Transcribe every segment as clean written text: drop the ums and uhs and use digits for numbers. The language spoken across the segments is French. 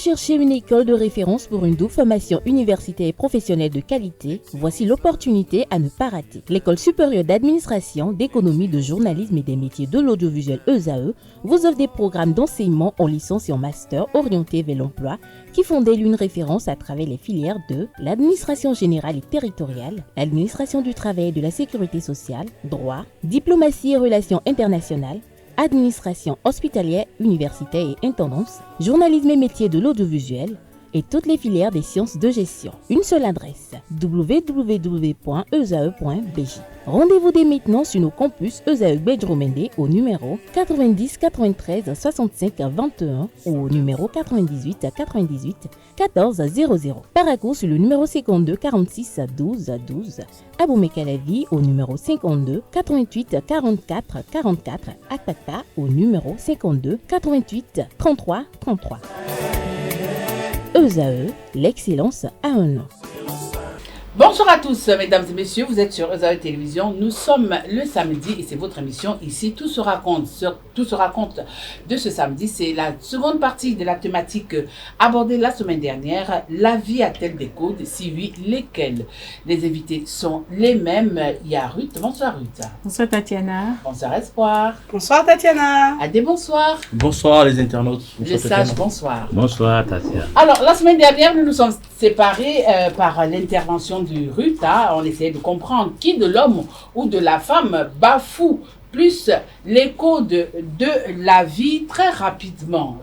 cherchez une école de référence pour une double formation universitaire et professionnelle de qualité? Voici l'opportunité à ne pas rater. L'École supérieure d'administration, d'économie, de journalisme et des métiers de l'audiovisuel ESAE vous offre des programmes d'enseignement en licence et en master orientés vers l'emploi qui font d'elle une référence à travers les filières de l'administration générale et territoriale, l'administration du travail et de la sécurité sociale, droit, diplomatie et relations internationales, administration hospitalière, universitaire et intendance, journalisme et métiers de l'audiovisuel et toutes les filières des sciences de gestion. Une seule adresse, www.esae.bj. Rendez-vous dès maintenant sur nos campus ESAE Bedjromende au numéro 90 93 65 21 ou au numéro 98 98 14 00. Paracourt sur le numéro 52 46 12 12. Aboumé-Calavi au numéro 52 88 44 44. Akpaka au numéro 52 88 33 33. ESAE, l'excellence a un nom. Bonjour à tous, mesdames et messieurs, vous êtes sur ESAE Télévision. Nous sommes le samedi et c'est votre émission ici. Tout se raconte de ce samedi. C'est la seconde partie de la thématique abordée la semaine dernière. La vie a-t-elle des codes? Si oui, lesquels? Les invités sont les mêmes. Il y a Ruth. Bonsoir Ruth. Bonsoir Tatiana. Bonsoir Espoir. Bonsoir Tatiana. Adé, bonsoir. Bonsoir les internautes. Les sages, bonsoir. Bonsoir Tatiana. Alors, la semaine dernière, nous nous sommes séparés par l'intervention de Ruth. On essayait de comprendre qui de l'homme ou de la femme bafoue plus les codes de la vie très rapidement.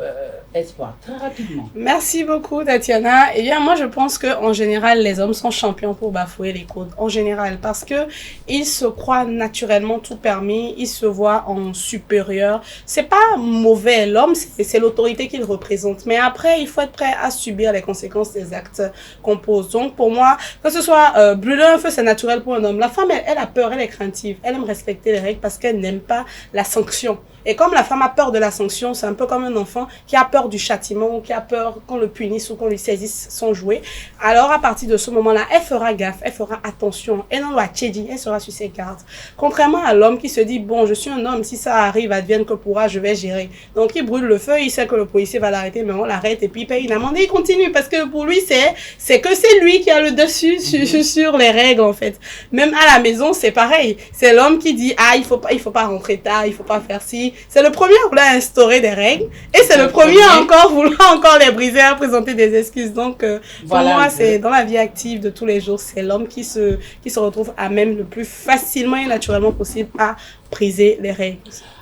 Espoir, très rapidement. Merci beaucoup Tatiana. Eh bien moi je pense qu'en général les hommes sont champions pour bafouer les codes. En général parce que ils se croient naturellement tout permis, ils se voient en supérieur. C'est pas mauvais, l'homme c'est l'autorité qu'il représente. Mais après il faut être prêt à subir les conséquences des actes qu'on pose. Donc pour moi, que ce soit brûler un feu c'est naturel pour un homme. La femme elle a peur, elle est craintive. Elle aime respecter les règles parce qu'elle n'aime pas la sanction. Et comme la femme a peur de la sanction, c'est un peu comme un enfant qui a peur du châtiment ou qui a peur qu'on le punisse ou qu'on lui saisisse son jouet. Alors, à partir de ce moment-là, elle fera gaffe, elle fera attention. Elle n'en va tchédi, elle sera sur ses gardes. Contrairement à l'homme qui se dit, bon, je suis un homme, si ça arrive, advienne que pourra, je vais gérer. Donc, il brûle le feu, il sait que le policier va l'arrêter, mais on l'arrête et puis il paye une amende et il continue parce que pour lui, c'est que c'est lui qui a le dessus sur les règles, en fait. Même à la maison, c'est pareil. C'est l'homme qui dit, ah, il faut pas rentrer tard, il faut pas faire ci. C'est le premier à vouloir instaurer des règles et c'est le premier à vouloir encore les briser, à présenter des excuses. Donc, voilà, pour moi, c'est dans la vie active de tous les jours, c'est l'homme qui se retrouve à même le plus facilement et naturellement possible à briser les règles.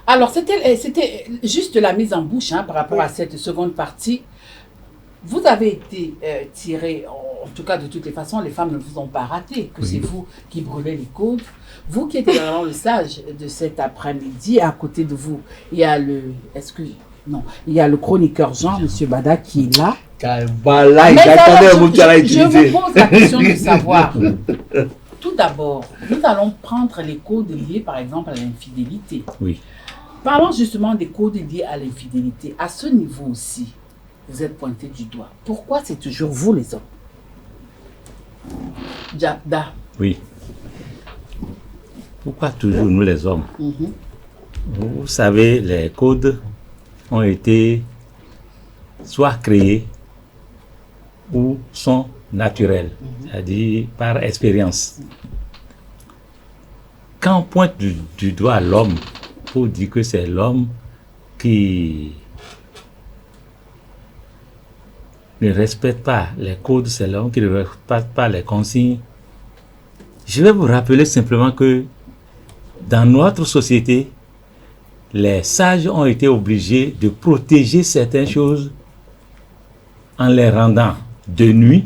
Alors, c'était juste la mise en bouche par rapport à cette seconde partie. Vous avez été tiré, en tout cas de toutes les façons, les femmes ne vous ont pas raté, que c'est vous qui brûlez les côtes. Vous qui êtes vraiment le sage de cet après-midi, à côté de vous, il y a le chroniqueur Jean, M. Bada, qui est là. Je vous pose la question de savoir. Tout d'abord, nous allons prendre les codes liés, par exemple, à l'infidélité. Oui. Parlons justement des codes liés à l'infidélité. À ce niveau aussi, vous êtes pointé du doigt. Pourquoi c'est toujours vous, les hommes? Jada. Oui. Pourquoi toujours nous, les hommes? Vous savez, les codes ont été soit créés ou sont naturels, c'est-à-dire par expérience. Quand on pointe du doigt l'homme, pour dire que c'est l'homme qui ne respecte pas les codes, c'est l'homme qui ne respecte pas les consignes. Je vais vous rappeler simplement que dans notre société, les sages ont été obligés de protéger certaines choses en les rendant de nuit,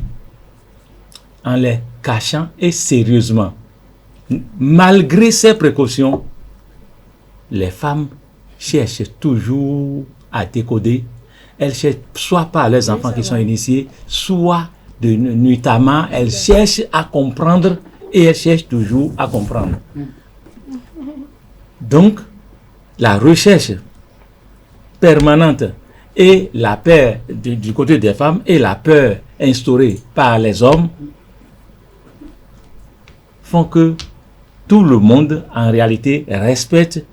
en les cachant et sérieusement. Malgré ces précautions, les femmes cherchent toujours à décoder. Elles cherchent soit par leurs enfants qui sont initiés, soit de nuitamment, elles cherchent à comprendre et elles cherchent toujours à comprendre. Donc, la recherche permanente et la peur du côté des femmes et la peur instaurée par les hommes font que tout le monde, en réalité, respecte,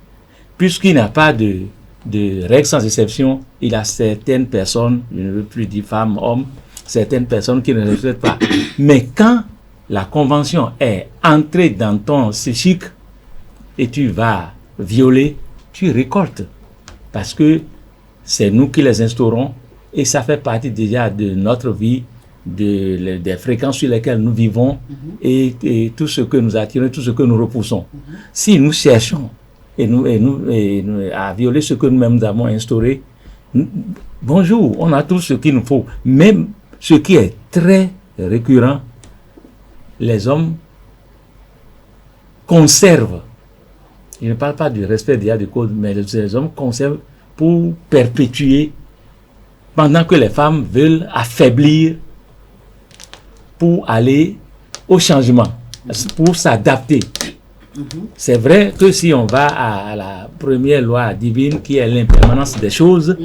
puisqu'il n'y a pas de de règles sans exception, il y a certaines personnes, je ne veux plus dire femmes, hommes, certaines personnes qui ne respectent pas. Mais quand la convention est entrée dans ton psychique et tu vas violer, tu récoltes. Parce que c'est nous qui les instaurons et ça fait partie déjà de notre vie, des fréquences sur lesquelles nous vivons et tout ce que nous attirons, tout ce que nous repoussons. Si nous cherchons et nous, à violer ce que nous-mêmes nous avons instauré, bonjour, on a tout ce qu'il nous faut. Même ce qui est très récurrent, les hommes conservent. Je ne parle pas du respect déjà du code, mais les hommes conservent pour perpétuer, pendant que les femmes veulent affaiblir pour aller au changement, pour s'adapter. C'est vrai que si on va à la première loi divine qui est l'impermanence des choses,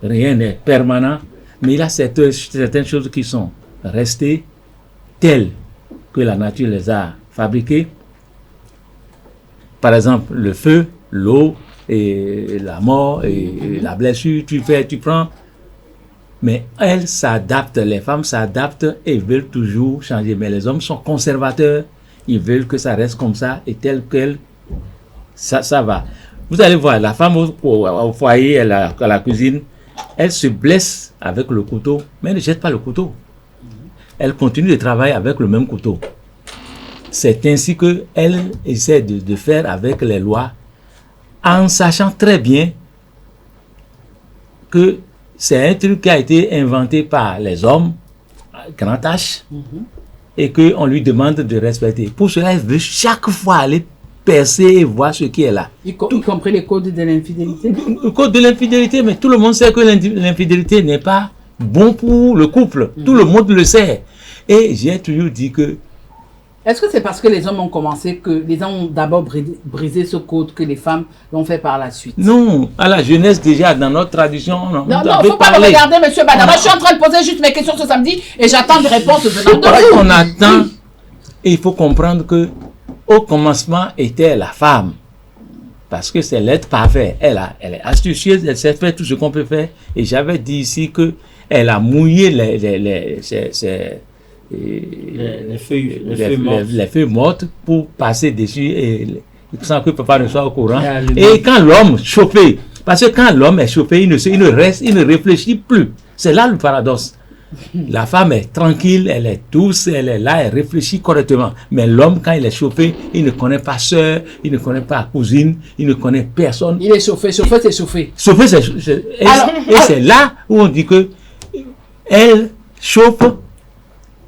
rien n'est permanent, mais il y a certaines choses qui sont restées telles que la nature les a fabriquées. Par exemple, le feu, l'eau, et la mort, et la blessure, tu prends. Mais elles s'adaptent, les femmes s'adaptent et veulent toujours changer. Mais les hommes sont conservateurs, ils veulent que ça reste comme ça et tel quel, ça va. Vous allez voir, la femme au foyer, à la cuisine, elle se blesse avec le couteau, mais elle ne jette pas le couteau. Elle continue de travailler avec le même couteau. C'est ainsi qu'elle essaie de faire avec les lois, en sachant très bien que c'est un truc qui a été inventé par les hommes, grand H, et qu'on lui demande de respecter. Pour cela, elle veut chaque fois aller percer et voir ce qui est là. Y compris les codes de l'infidélité. Le code de l'infidélité, mais tout le monde sait que l'infidélité n'est pas bon pour le couple. Tout le monde le sait. Et j'ai toujours dit que est-ce que c'est parce que les hommes ont commencé, que les hommes ont d'abord brisé ce code, que les femmes l'ont fait par la suite? Non, à la jeunesse déjà, dans notre tradition, non, il ne faut pas me regarder, monsieur Badama. Je suis en train de poser juste mes questions ce samedi et j'attends des réponses venant de vous. On attend, et il faut comprendre que au commencement était la femme. Parce que c'est l'être parfait. Elle est astucieuse, elle sait faire tout ce qu'on peut faire. Et j'avais dit ici que elle a mouillé les feuilles mortes pour passer dessus et sans que papa ne soit au courant. Et quand l'homme chauffé, parce que quand l'homme est chauffé, il ne réfléchit plus. C'est là le paradoxe. La femme est tranquille, elle est douce, elle est là, elle réfléchit correctement. Mais l'homme, quand il est chauffé, il ne connaît pas soeur, il ne connaît pas cousine, il ne connaît personne. Il est chauffé, c'est chauffé. Chauffé, et c'est là où on dit que elle chauffe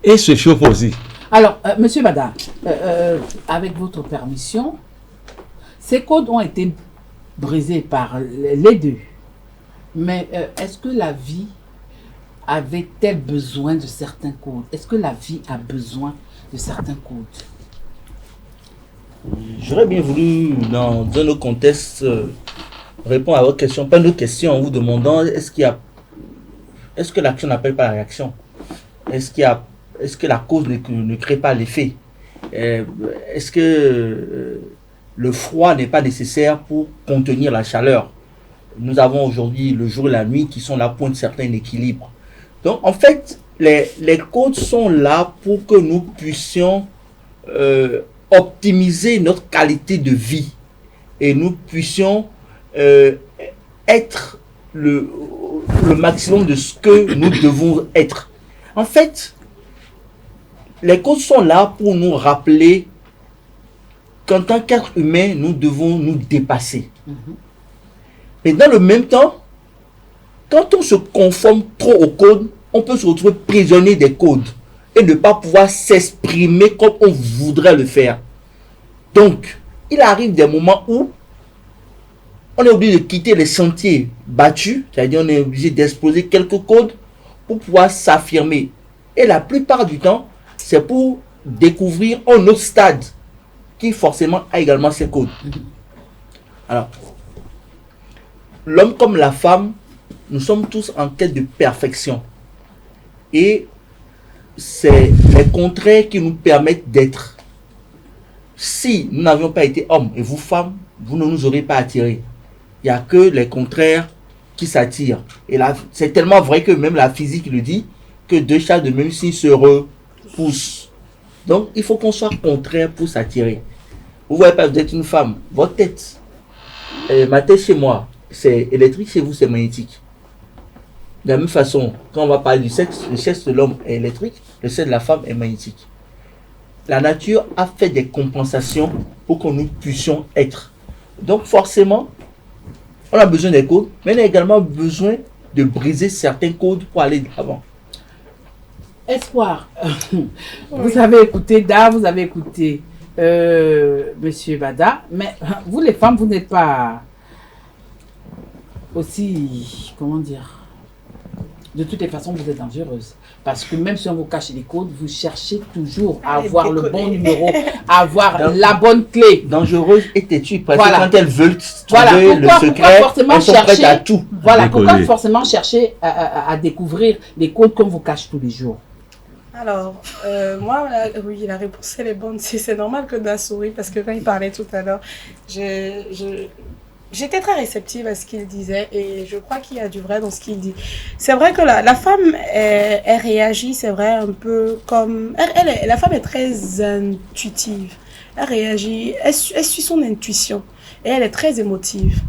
et se chauffe aussi. Alors, monsieur Bada, avec votre permission, ces codes ont été brisés par les deux. Mais est-ce que la vie avait-elle besoin de certains codes? Est-ce que la vie a besoin de certains codes? J'aurais bien voulu, dans un autre contexte, répondre à votre question, pas une autre question, en vous demandant est-ce que l'action n'appelle pas la réaction? Est-ce que la cause ne crée pas l'effet? Est-ce que le froid n'est pas nécessaire pour contenir la chaleur? Nous avons aujourd'hui le jour et la nuit qui sont là pour un certain équilibre. Donc, en fait, les codes sont là pour que nous puissions optimiser notre qualité de vie et nous puissions être le maximum de ce que nous devons être. En fait, les codes sont là pour nous rappeler qu'en tant qu'être humain, nous devons nous dépasser. Mais dans le même temps, quand on se conforme trop aux codes, on peut se retrouver prisonnier des codes et ne pas pouvoir s'exprimer comme on voudrait le faire. Donc, il arrive des moments où on est obligé de quitter les sentiers battus, c'est-à-dire on est obligé d'exposer quelques codes pour pouvoir s'affirmer. Et la plupart du temps, c'est pour découvrir un autre stade qui forcément a également ses codes. Alors, l'homme comme la femme, nous sommes tous en quête de perfection. Et c'est les contraires qui nous permettent d'être. Si nous n'avions pas été hommes et vous femmes, vous ne nous aurez pas attirés. il n'y a que les contraires qui s'attirent. Et là, c'est tellement vrai que même la physique le dit, que deux chats de même signe se repoussent. Donc, il faut qu'on soit contraire pour s'attirer. Vous voyez pas, vous êtes une femme, votre tête, ma tête chez moi, c'est électrique, chez vous, c'est magnétique. De la même façon, quand on va parler du sexe, le sexe de l'homme est électrique, le sexe de la femme est magnétique. La nature a fait des compensations pour que nous puissions être. Donc, forcément, on a besoin des codes, mais on a également besoin de briser certains codes pour aller de l'avant. Espoir, vous avez écouté Da, vous avez écouté Monsieur Bada, mais vous les femmes, vous n'êtes pas aussi, comment dire, de toutes les façons, vous êtes dangereuses. Parce que même si on vous cache les codes, vous cherchez toujours à avoir le bon numéro, à avoir la bonne clé. Dangereuse et têtue, parce Voilà. que quand elles veulent Voilà, trouver le secret, forcément elles sont prêtes chercher à tout. Voilà, pourquoi Décoller. forcément chercher à découvrir les codes qu'on vous cache tous les jours? Alors, moi, oui, la réponse, elle est bonne. C'est normal que Da sourit parce que quand il parlait tout à l'heure, j'étais très réceptive à ce qu'il disait et je crois qu'il y a du vrai dans ce qu'il dit. C'est vrai que la femme, elle réagit, c'est vrai, un peu comme... La femme est très intuitive. Elle réagit, elle suit son intuition et elle est très émotive.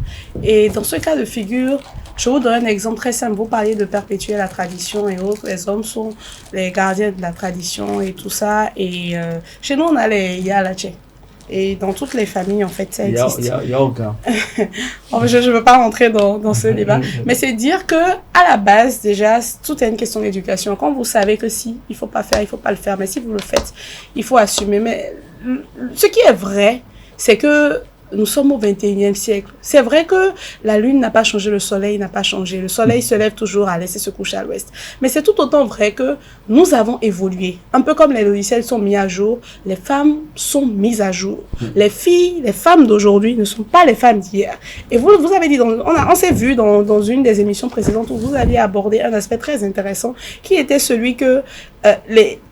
Et dans ce cas de figure, je vous donne un exemple très simple. Vous parliez de perpétuer la tradition et autres. Les hommes sont les gardiens de la tradition et tout ça. Et chez nous, on a les Yalache. Et dans toutes les familles, en fait, ça existe. Il y a aucun. Je ne veux pas rentrer dans ce débat. Mais c'est dire que à la base, déjà, tout est une question d'éducation. Quand vous savez que si, il ne faut pas faire, il ne faut pas le faire. Mais si vous le faites, il faut assumer. Mais ce qui est vrai, c'est que nous sommes au 21e siècle. C'est vrai que la lune n'a pas changé, le soleil n'a pas changé. Le soleil se lève toujours à l'est et se couche à l'ouest. Mais c'est tout autant vrai que nous avons évolué. Un peu comme les logiciels sont mis à jour, les femmes sont mises à jour. Les filles, les femmes d'aujourd'hui ne sont pas les femmes d'hier. Et vous avez dit, on s'est vu dans une des émissions précédentes où vous aviez abordé un aspect très intéressant qui était celui que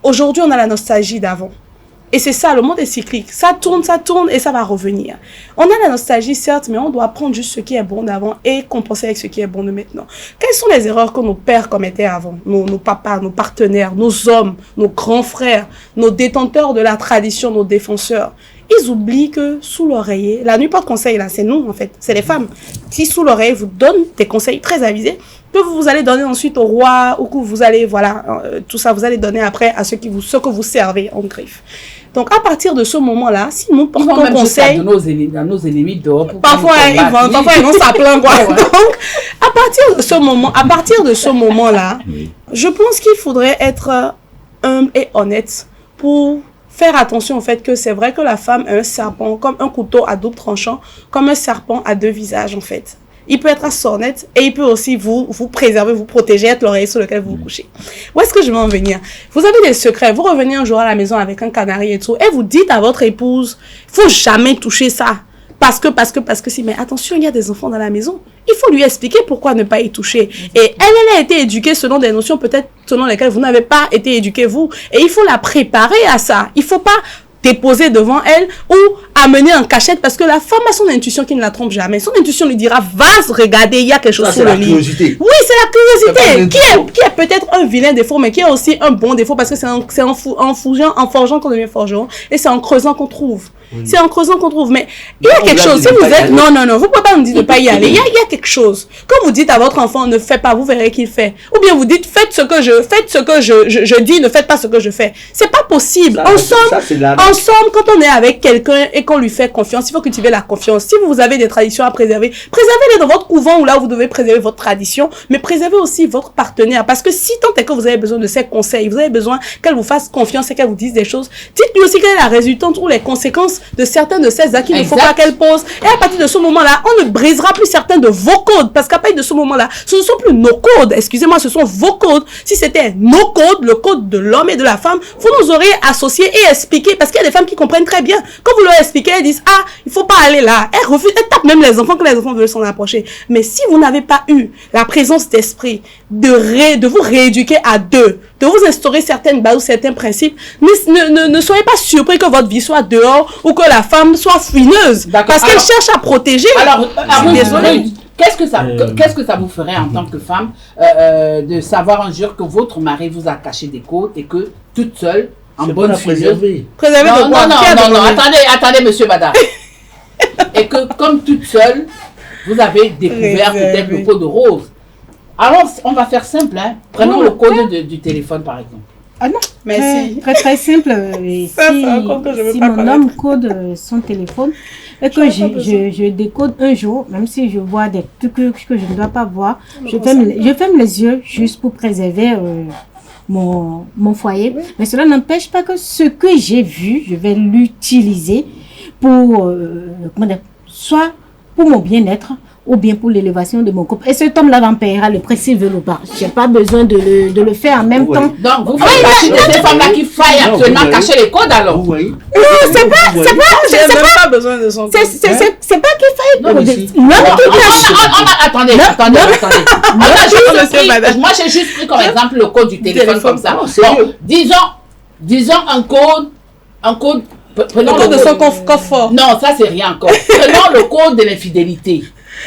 aujourd'hui on a la nostalgie d'avant. Et c'est ça, le monde est cyclique. Ça tourne et ça va revenir. On a la nostalgie, certes, mais on doit prendre juste ce qui est bon d'avant et compenser avec ce qui est bon de maintenant. Quelles sont les erreurs que nos pères commettaient avant? Nos papas, nos partenaires, nos hommes, nos grands frères, nos détenteurs de la tradition, nos défenseurs. Ils oublient que sous l'oreiller, la nuit porte conseil là, c'est nous en fait, c'est les femmes qui sous l'oreille vous donnent des conseils très avisés que vous allez donner ensuite au roi ou que vous allez, voilà, tout ça vous allez donner après à ce que vous servez en griffe. Donc, à partir de ce moment-là, si nous portons conseil... Nos ennemis dehors. Parfois, ils vont s'appeler quoi. Ouais. Donc, à partir de ce moment-là, je pense qu'il faudrait être humble et honnête pour faire attention au fait que c'est vrai que la femme est un serpent, comme un couteau à double tranchant, comme un serpent à deux visages, en fait. Il peut être à sornette et il peut aussi vous préserver, vous protéger, être l'oreiller sur lequel vous vous couchez. Où est-ce que je veux en venir? Vous avez des secrets. Vous revenez un jour à la maison avec un canari et tout, et vous dites à votre épouse, faut jamais toucher ça. Parce que si, mais attention, il y a des enfants dans la maison. Il faut lui expliquer pourquoi ne pas y toucher. Et elle a été éduquée selon des notions peut-être selon lesquelles vous n'avez pas été éduqué vous. Et il faut la préparer à ça. Il faut pas déposer devant elle ou amener en cachette parce que la femme a son intuition qui ne la trompe jamais. Son intuition lui dira, va regarder, il y a quelque chose sur le lit. Oui, c'est la curiosité qui est peut-être un vilain défaut mais qui est aussi un bon défaut parce que c'est en forgeant qu'on devient forgeron et c'est en creusant qu'on trouve. Oui. C'est en creusant qu'on trouve. Mais il y a quelque chose. Si vous êtes... Non, vous pouvez pas me dire de ne pas y aller. Il y a quelque chose. Quand vous dites à votre enfant, ne fais pas, vous verrez qu'il fait. Ou bien vous dites, faites ce que je dis, ne faites pas ce que je fais. C'est pas possible. Ensemble, quand on est avec quelqu'un et qu'on lui fait confiance, il faut cultiver la confiance. Si vous avez des traditions à préserver, préservez-les dans votre couvent ou là où vous devez préserver votre tradition, mais préservez aussi votre partenaire. Parce que si tant est que vous avez besoin de ses conseils, vous avez besoin qu'elle vous fasse confiance et qu'elle vous dise des choses, dites-lui aussi quelle est la résultante ou les conséquences de certains de ces actes qu'il ne faut pas qu'elle pose. Et à partir de ce moment-là, on ne brisera plus certains de vos codes. Parce qu'à partir de ce moment-là, ce ne sont plus nos codes. Excusez-moi, ce sont vos codes. Si c'était nos codes, le code de l'homme et de la femme, vous nous auriez associés et expliqué. Parce qu'il y a des femmes qui comprennent très bien. Quand vous leur expliquez, elles disent, ah, il faut pas aller là. Elles refusent, elles tapent même les enfants quand les enfants veulent s'en approcher. Mais si vous n'avez pas eu la présence d'esprit de vous rééduquer à deux, de vous instaurer certaines bases ou certains principes, ne soyez pas surpris que votre vie soit dehors ou que la femme soit fouineuse. Parce qu'elle cherche à protéger. Alors, désolé. Qu'est-ce que ça vous ferait en tant que femme de savoir un jour que votre mari vous a caché des codes et que toute seule, en bonne fusion... Préserver de quoi? Non, attendez, monsieur Bada. Et que comme toute seule, vous avez découvert peut-être le code rose. Alors, on va faire simple, hein. Prenons le code du téléphone, par exemple. Ah non, mais très simple. Si mon homme code son téléphone et que je décode un jour, même si je vois des trucs que je ne dois pas voir, je ferme les yeux juste pour préserver mon foyer. Oui. Mais cela n'empêche pas que ce que j'ai vu, je vais l'utiliser pour, soit pour mon bien-être, ou bien pour l'élévation de mon couple. Et cet homme-là en paiera le prix s'il veut ou pas. Je n'ai pas besoin de le faire en même temps. Donc, vous faites partie de ces femmes-là qui faillent absolument cacher les codes, alors. Non, c'est pas besoin de son code. C'est pas qu'il faille. Attendez. Moi, j'ai juste pris comme exemple le code du téléphone comme ça. Bon, disons un code. Prenons le code de son coffre-fort. Non, ça, c'est rien encore. Prenons le code de l'infidélité.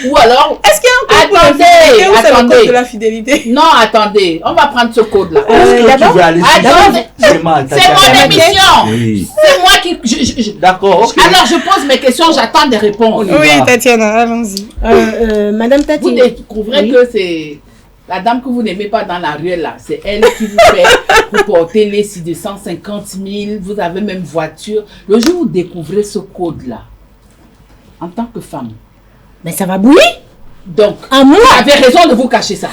Ou alors... Est-ce qu'il y a un code de l'infidélité ou c'est le code de la fidélité? Non, attendez. On va prendre ce code-là. C'est mon émission. Oui. C'est moi qui... D'accord. Okay. Alors, je pose mes questions, j'attends des réponses. Oui, Tatiana, allons-y. Madame Tati. Vous découvrez que c'est... La dame que vous n'aimez pas dans la ruelle, là, c'est elle qui vous fait vous porter les 250 000, vous avez même voiture. Le jour où vous découvrez ce code-là, en tant que femme, mais ça va bouillir. Donc, vous avez raison de vous cacher ça.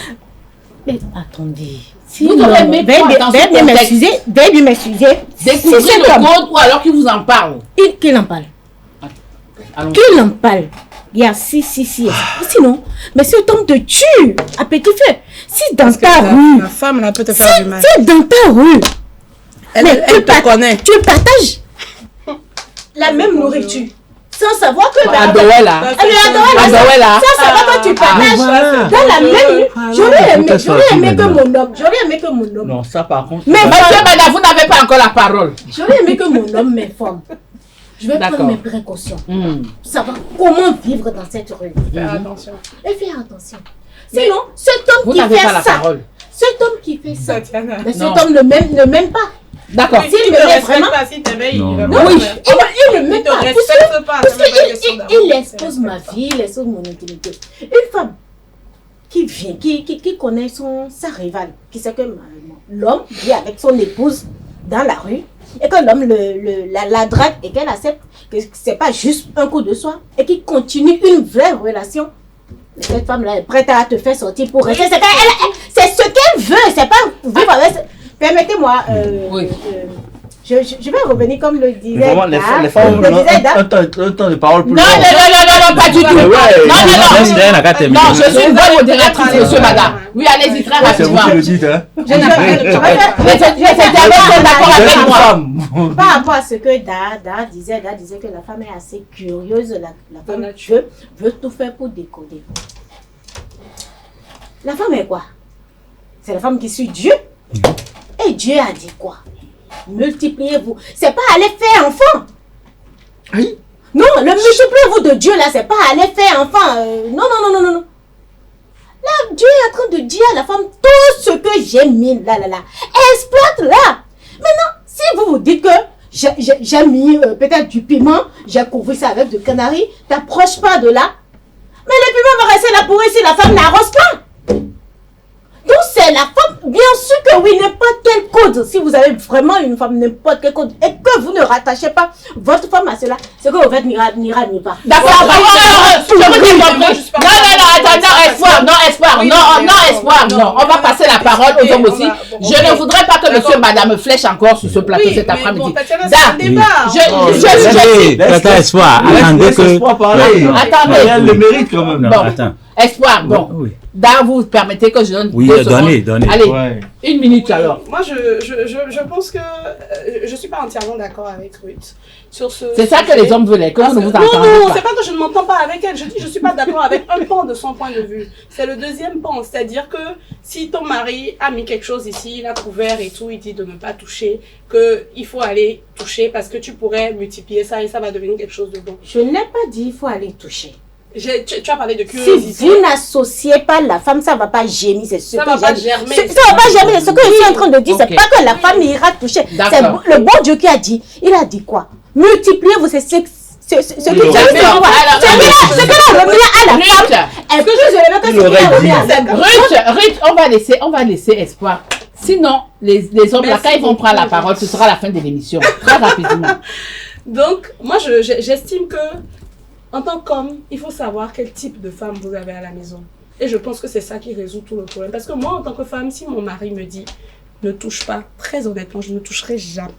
Mais attendez. Si vous aurez aimé veuillez m'excuser. Découvrez le code ou alors qu'il vous en parle. Qu'il en parle. Qu'il en parle. Il y a si. Sinon, mais cet homme te tue à petit feu. Si dans ta rue. La femme là peut te faire du mal. Si dans ta rue. Elle te connaît. Tu partages la même nourriture. Sans savoir que Adouella. Sans savoir que tu partages dans la même. J'aurais aimé que mon homme. Non, ça par contre. Mais monsieur Bada, vous n'avez pas encore la parole. J'aurais aimé que mon homme m'informe. Je vais prendre mes précautions. Savoir comment vivre dans cette rue. Faire attention. Et faire attention. Sinon, cet homme qui fait ça. Cet homme qui fait ça. Mais cet homme ne m'aime pas. D'accord. S'il me met vraiment. Oui, il ne m'aime pas. Parce qu'il expose ma vie, il expose mon intimité. Une femme qui vient, qui connaît sa rivale, qui sait que l'homme vit avec son épouse dans la rue, et que l'homme la drague et qu'elle accepte que c'est pas juste un coup de soir et qu'il continue une vraie relation. Mais cette femme-là est prête à te faire sortir pour rester. C'est ce qu'elle veut, c'est pas vivre avec. Permettez-moi, je vais revenir comme le disait. Vraiment, les femmes ont un temps de parole plus long. Non, pas du tout. Non, je suis une bonne modératrice, monsieur Bada. Oui, allez-y, très rapidement. C'est vous qui le dites, hein. D'accord avec moi. Par rapport à ce que Da disait que la femme est assez curieuse, la femme veut tout faire pour décoder. La femme est quoi? C'est la femme qui suit Dieu. Et Dieu a dit quoi? Multipliez-vous. C'est pas aller faire enfant. Oui. Non, le multipliez-vous de Dieu là, c'est pas aller faire enfant. Non. Là, Dieu est en train de dire à la femme tout ce que j'ai mis là. Exploite-la. Maintenant, si vous vous dites que j'ai mis peut-être du piment, j'ai couvert ça avec du canari, t'approches pas de là. Mais le piment va rester là pour si la femme n'arrose pas. Donc c'est la femme, bien sûr que oui, n'importe quel code, si vous avez vraiment une femme, n'importe quel code, et que vous ne rattachez pas votre femme à cela, c'est que vous faites n'ira pas. D'accord, espoir, non, on va passer la parole aux hommes aussi. Je ne voudrais pas que monsieur Bada me flèche encore sur ce plateau cet après-midi. Espoir, attendez que... Attendez, elle le mérite quand même. Bon, Espoir, bon. Oui. Là, vous permettez que je donne Oui, 2 donnez. secondes. Allez, Ouais. 1 minute alors. Moi, je pense que je suis pas entièrement d'accord avec Ruth sur ce. C'est ça que sujet. les hommes veulent, que vous ne vous Non, entendez non, pas. c'est pas que je ne m'entends pas avec elle. Je dis, je suis pas d'accord avec un pan de son point de vue. C'est le deuxième pan. C'est-à-dire que si ton mari a mis quelque chose ici, il a couvert et tout, il dit de ne pas toucher, qu'il faut aller toucher parce que tu pourrais multiplier ça et ça va devenir quelque chose de bon. Je n'ai pas dit il faut aller toucher. Tu as parlé de curiosité. Si vous n'associez pas la femme, ça ne va pas gémir, c'est ce Ça que va pas j'ai dit. germer. Ça ne va pas germer. Ce que je suis en train de dire, Ok. c'est pas que la femme ira toucher. C'est D'accord. le bon Dieu qui a dit. Il a dit quoi? Multipliez-vous, c'est ce qui Oui, ce que l'on remet à la femme. Ruth, Est-ce que je sais pas Il ce aurait qu'il a remis dit. à la femme? Ruth, on va laisser Espoir. Sinon, les hommes, là, Merci quand ils vont beaucoup. prendre la parole, ce sera la fin de l'émission. Très rapidement. Donc, moi, j'estime que, en tant qu'homme, il faut savoir quel type de femme vous avez à la maison. Et je pense que c'est ça qui résout tout le problème. Parce que moi, en tant que femme, si mon mari me dit ne touche pas, très honnêtement, je ne toucherai jamais.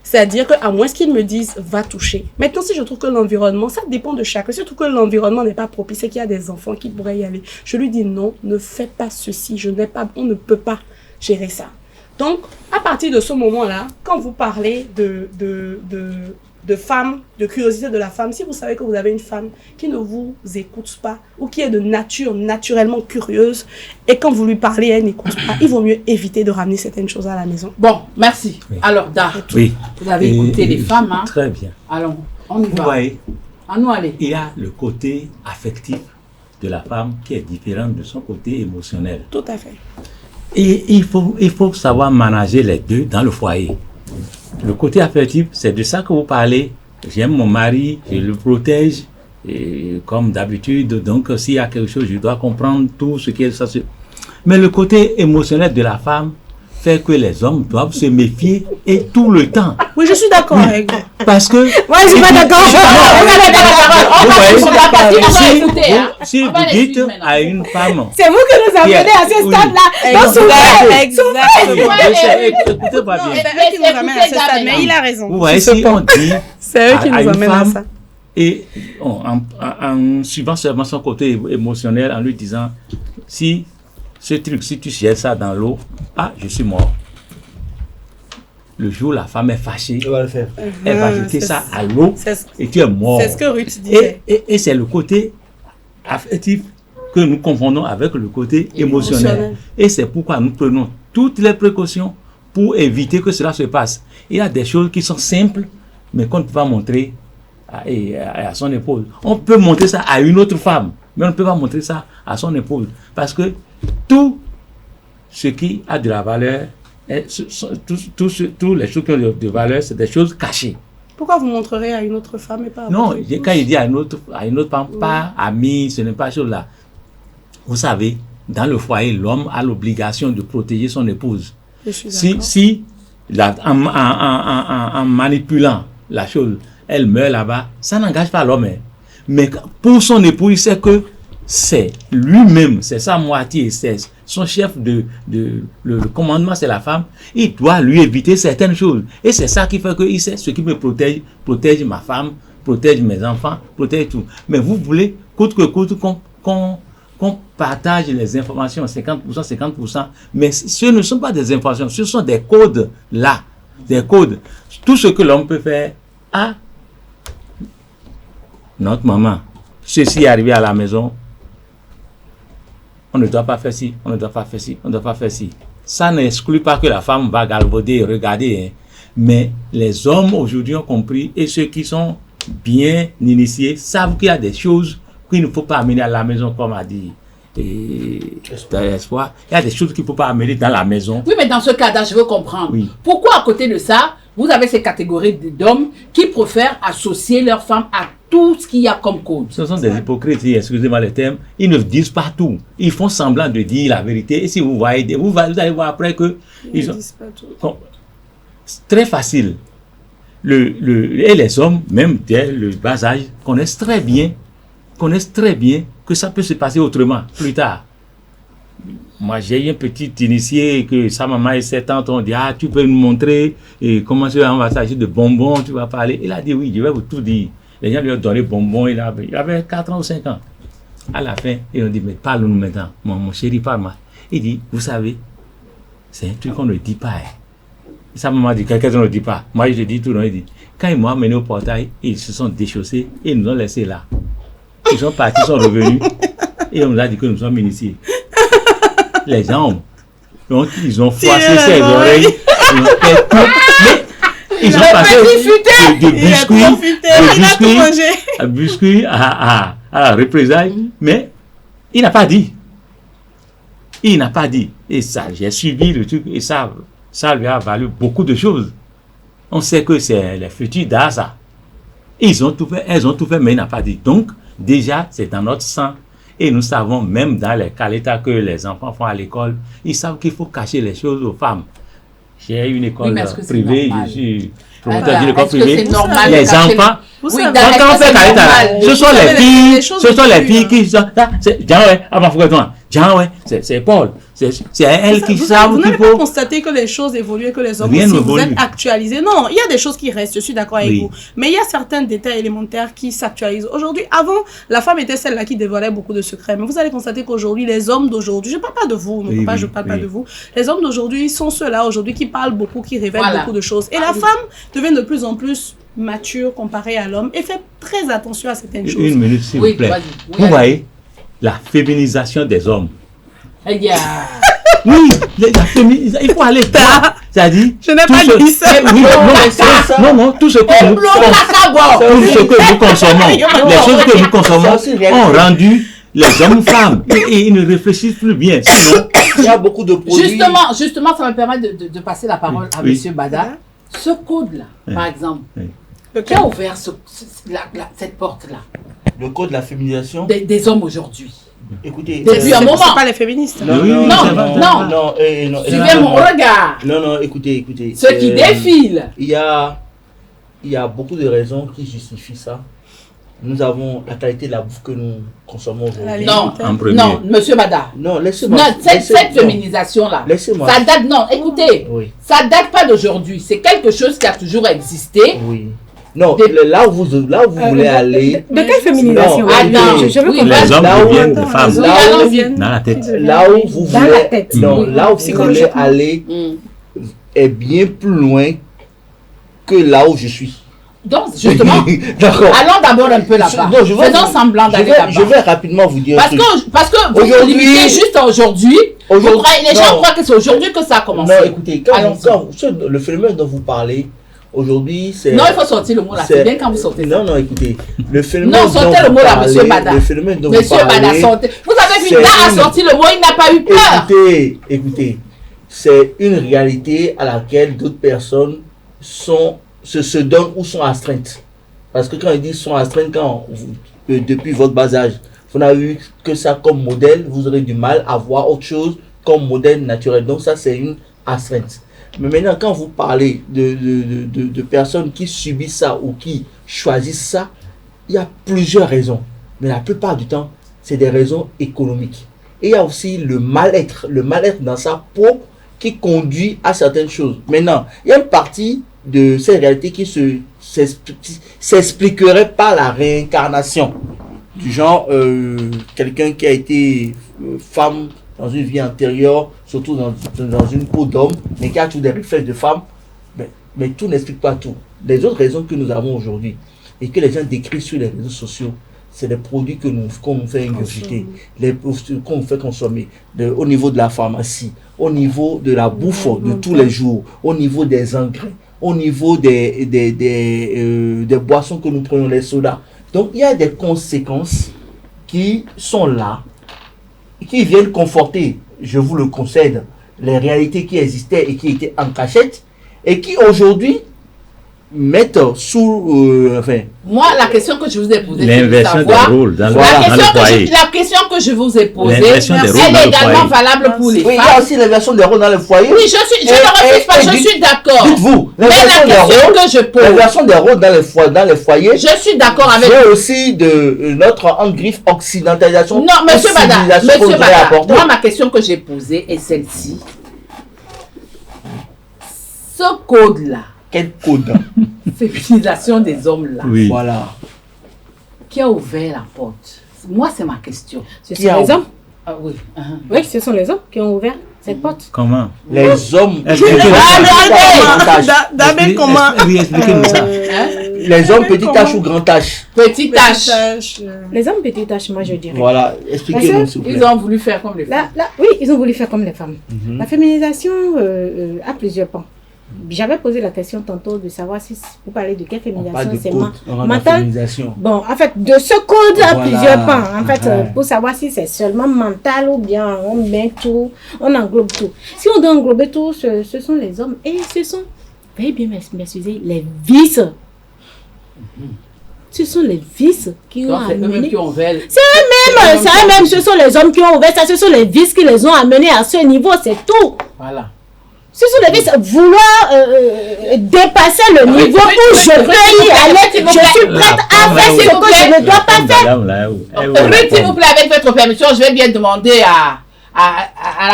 C'est-à-dire qu'à moins qu'ils me disent va toucher. Maintenant, si je trouve que l'environnement, ça dépend de chacun. Si je trouve que l'environnement n'est pas propice et qu'il y a des enfants qui pourraient y aller, je lui dis non, ne fais pas ceci. On ne peut pas gérer ça. Donc, à partir de ce moment-là, quand vous parlez de femme, de curiosité de la femme, si vous savez que vous avez une femme qui ne vous écoute pas ou qui est de nature naturellement curieuse et quand vous lui parlez, elle n'écoute pas, il vaut mieux éviter de ramener certaines choses à la maison. Bon, merci. Oui. Alors, Dar, Oui. vous avez écouté les femmes, hein? Très bien. Allons, on y Vous va. voyez, À nous aller. il y a le côté affectif de la femme qui est différent de son côté émotionnel. Tout à fait. Et il faut savoir manager les deux dans le foyer. Le côté affectif, c'est de ça que vous parlez. J'aime mon mari, je le protège, et comme d'habitude. Donc, s'il y a quelque chose, je dois comprendre tout ce qui est ça. Mais le côté émotionnel de la femme fait que les hommes doivent se méfier et tout le temps. Oui, je suis d'accord avec vous. Parce que... Moi, je suis pas d'accord. On va voyez, sur la partie, on va si écouter, hein. si On va vous les dites suivre maintenant. à une femme... C'est vous qui nous amenez à ce Oui. stade-là. Donc, Exactement. Écoutez-moi Non, bien. c'est eux qui nous amènent à ce stade, mais il a raison. Vous voyez, Sur ce si point. on dit C'est eux qui à nous une amènent à femme, ça. et en suivant seulement son côté émotionnel, en lui disant, si ce truc, si tu jettes ça dans l'eau, je suis mort. Le jour où la femme est fâchée, On va le faire. elle va jeter c'est- ça à l'eau C'est et tu es mort. c'est ce que Ruth disait. Et c'est le côté affectif que nous confondons avec le côté émotionnel. Émotionnel. Et c'est pourquoi nous prenons toutes les précautions pour éviter que cela se passe. Il y a des choses qui sont simples, mais qu'on ne peut pas montrer à son épouse. On peut montrer ça à une autre femme, mais on ne peut pas montrer ça à son épouse. Parce que tout ce qui a de la valeur, tous les choses qui ont de valeur, c'est des choses cachées. Pourquoi vous montrerez à une autre femme et pas à Non, votre épouse? quand il dit à une autre femme, pas amie, ce n'est pas chose là. Vous savez, dans le foyer, l'homme a l'obligation de protéger son épouse. Je suis d'accord. Si en manipulant la chose, elle meurt là-bas, ça n'engage pas l'homme. Hein. Mais pour son époux, il sait que c'est lui-même, c'est sa moitié, c'est son chef le commandement, c'est la femme. Il doit lui éviter certaines choses. Et c'est ça qui fait qu'il sait ce qui me protège ma femme, protège mes enfants, protège tout. Mais vous voulez, coûte que coûte, qu'on partage les informations, 50%, 50%, mais ce ne sont pas des informations, ce sont des codes là, des codes. Tout ce que l'homme peut faire à notre maman. Ceci est arrivé à la maison, on ne doit pas faire ci, on ne doit pas faire ci, on ne doit pas faire ci. Ça n'exclut pas que la femme va galvauder et regarder, hein. Mais les hommes aujourd'hui ont compris, et ceux qui sont bien initiés savent qu'il y a des choses qu'il ne faut pas amener à la maison, comme a dit Espoir. Il y a des choses qu'il ne faut pas amener dans la maison. Oui, mais dans ce cas-là, je veux comprendre. Oui. Pourquoi, à côté de ça, vous avez ces catégories d'hommes qui préfèrent associer leurs femmes à tout ce qu'il y a comme code? Ce sont des hypocrites, excusez-moi le terme. Ils ne disent pas tout. Ils font semblant de dire la vérité. Et si vous voyez, vous allez voir après que Ils ne disent pas tout. c'est très facile. Et les hommes, même dès le bas âge, connaissent très bien que ça peut se passer autrement, plus tard. Moi, j'ai un petit initié que sa maman et ses tantes ont dit, tu peux nous montrer comment on va s'agir de bonbons, tu vas parler. Il a dit, oui, je vais vous tout dire. Les gens lui ont donné bonbons, il avait 4 ans ou 5 ans. À la fin, ils ont dit, mais parle-nous maintenant. Mon chéri, parle-moi. Il dit, vous savez, c'est un truc qu'on ne dit pas. Hein. Ça m'a dit, quelqu'un ne le dit pas. Moi, je dis tout le monde. Il dit, quand ils m'ont amené au portail, ils se sont déchaussés et ils nous ont laissés là. Ils sont partis, ils sont revenus. Et on nous a dit que nous sommes initiés. Les jambes. Donc, ils ont froissé ses oreilles. Ils ont fait tout. Mais ils ont passé de biscuits à la représailles. Mais il n'a pas dit. Il n'a pas dit. Et ça, j'ai suivi le truc. Et ça lui a valu beaucoup de choses. On sait que c'est les futurs d'Asa. Ils ont tout fait, elles ont tout fait, mais il n'a pas dit. Donc, déjà, c'est dans notre sang. Et nous savons, même dans les caleta que les enfants font à l'école, ils savent qu'il faut cacher les choses aux femmes. J'ai une école privée, je suis promoteur d'une école privée. Les enfants, quand on fait caleta, ce sont les filles qui sont là. C'est Paul. C'est elle qui savent Vous qu'il n'avez pas faut. constaté que les choses évoluent, que les hommes Rien aussi, vous n'évolue. êtes actualisés. Non, il y a des choses qui restent, je suis d'accord avec Oui. vous. Mais il y a certains détails élémentaires qui s'actualisent. Aujourd'hui, avant, la femme était celle-là qui dévoilait beaucoup de secrets. Mais vous allez constater qu'aujourd'hui, les hommes d'aujourd'hui, je ne parle pas de vous, Oui, je ne parle pas de vous. Les hommes d'aujourd'hui sont ceux-là aujourd'hui qui parlent beaucoup, qui révèlent beaucoup de choses. Et la femme devient de plus en plus mature comparée à l'homme et fait très attention à certaines choses. Une minute, s'il vous plaît. Vous voyez la féminisation des hommes. Oui, il faut aller voir. C'est-à-dire, Je n'ai pas dit ça. Non, tout ce que nous consommons, les choses que nous consommons ont rendu les hommes femmes et ils ne réfléchissent plus bien. Sinon, il y a beaucoup de produits. Justement, ça me permet de passer la parole à M. Bada. Ce code-là, par exemple, qui a ouvert cette porte-là? Le code de la féminisation des hommes aujourd'hui. Écoutez, depuis un moment. C'est pas les féministes. Non. Suivez mon regard. Non, écoutez. Ceux qui défilent. Il y a beaucoup de raisons qui justifient ça. Nous avons la qualité de la bouffe que nous consommons aujourd'hui. Non, monsieur Bada. Non, laissez-moi. Non, cette féminisation-là, laissez-moi. Ça date, non, écoutez, ça date pas d'aujourd'hui. C'est quelque chose qui a toujours existé. Oui. Non, là où vous voulez aller. De quelle féminisation? Les hommes deviennent des femmes dans la tête. Là où vous voulez, là où vous voulez aller est bien plus loin que là où je suis. Donc, justement, allons d'abord un peu là-bas. Faisons semblant d'aller là-bas. Je vais rapidement vous dire. Parce que vous vous limitez juste à aujourd'hui. Les gens croient que c'est aujourd'hui que ça a commencé. Non, écoutez, le phénomène dont vous parlez, aujourd'hui, c'est... Non, il faut sortir le mot là. C'est bien quand vous sortez. Non, écoutez. Le phénomène non, sortez le mot là, monsieur Bada. Le phénomène dont monsieur vous parlez... Bada, sortez. Vous avez vu, là, a sorti le mot, il n'a pas eu peur. Écoutez. C'est une réalité à laquelle d'autres personnes se donnent ou sont astreintes. Parce que quand ils disent sont astreintes, depuis votre bas âge, vous n'avez eu que ça comme modèle, vous aurez du mal à voir autre chose comme modèle naturel. Donc ça, c'est une astreinte. Mais maintenant, quand vous parlez de personnes qui subissent ça ou qui choisissent ça, il y a plusieurs raisons. Mais la plupart du temps, c'est des raisons économiques. Et il y a aussi le mal-être dans sa peau qui conduit à certaines choses. Maintenant, il y a une partie de ces réalités qui s'expliquerait par la réincarnation. Du genre, quelqu'un qui a été femme dans une vie antérieure, surtout dans une peau d'homme, mais qui a tous des réflexes de femme, mais tout n'explique pas tout. Les autres raisons que nous avons aujourd'hui, et que les gens décrivent sur les réseaux sociaux, c'est les produits qu'on nous fait ingurgiter, les produits qu'on nous fait consommer, au niveau de la pharmacie, au niveau de la bouffe de tous les jours, au niveau des engrais, au niveau des boissons que nous prenons, les sodas. Donc il y a des conséquences qui sont là, qui viennent conforter, je vous le concède, les réalités qui existaient et qui étaient en cachette, et qui aujourd'hui mettent sous... Moi, la question que je vous ai posée, l'inversion des rôles dans le foyer. La question que je vous ai posée, elle est également valable pour les femmes. Il y a aussi l'inversion des rôles dans le foyer. Oui, je ne refuse pas, je suis d'accord. Dites-vous, l'inversion des rôles dans les foyers. Je suis d'accord avec vous. C'est aussi de notre en-griffe occidentalisation. Non, monsieur Bada, moi, ma question que j'ai posée est celle-ci. Ce code-là, quel code? Féminisation des hommes là. Oui. Voilà. Qui a ouvert la porte? Moi, c'est ma question. Ce sont les hommes. Ah oui. Oui, ce sont les hommes qui ont ouvert cette porte. Comment? Les hommes. D'abord, comment? Oui, expliquez-nous ça. Les hommes petite tâche ou grande tâche? Petite tâche. Les hommes petite tâche, moi je dirais. Voilà, expliquez-nous s'il vous plaît. Ils ont voulu faire comme les femmes. Oui, ils ont voulu faire comme les femmes. La féminisation a plusieurs pans. J'avais posé la question tantôt de savoir si vous parlez de quelle féminisation c'est mentale. Bon, en fait, de ce code à plusieurs pans. En fait, pour savoir si c'est seulement mental ou bien on met tout, on englobe tout. Si on doit englober tout, ce sont les hommes et ce sont, veuillez bien m'excuser, les vices. Ce sont les vices qui ont amené. C'est eux-mêmes, ce sont les hommes qui ont ouvert ça, ce sont les vices qui les ont amenés à ce niveau, c'est tout. Voilà. Ce sont les vices, vouloir dépasser le niveau où je peux y aller, je suis prête à faire ce que je ne dois pas faire. Ruth, s'il vous plaît, avec votre permission, je vais bien demander à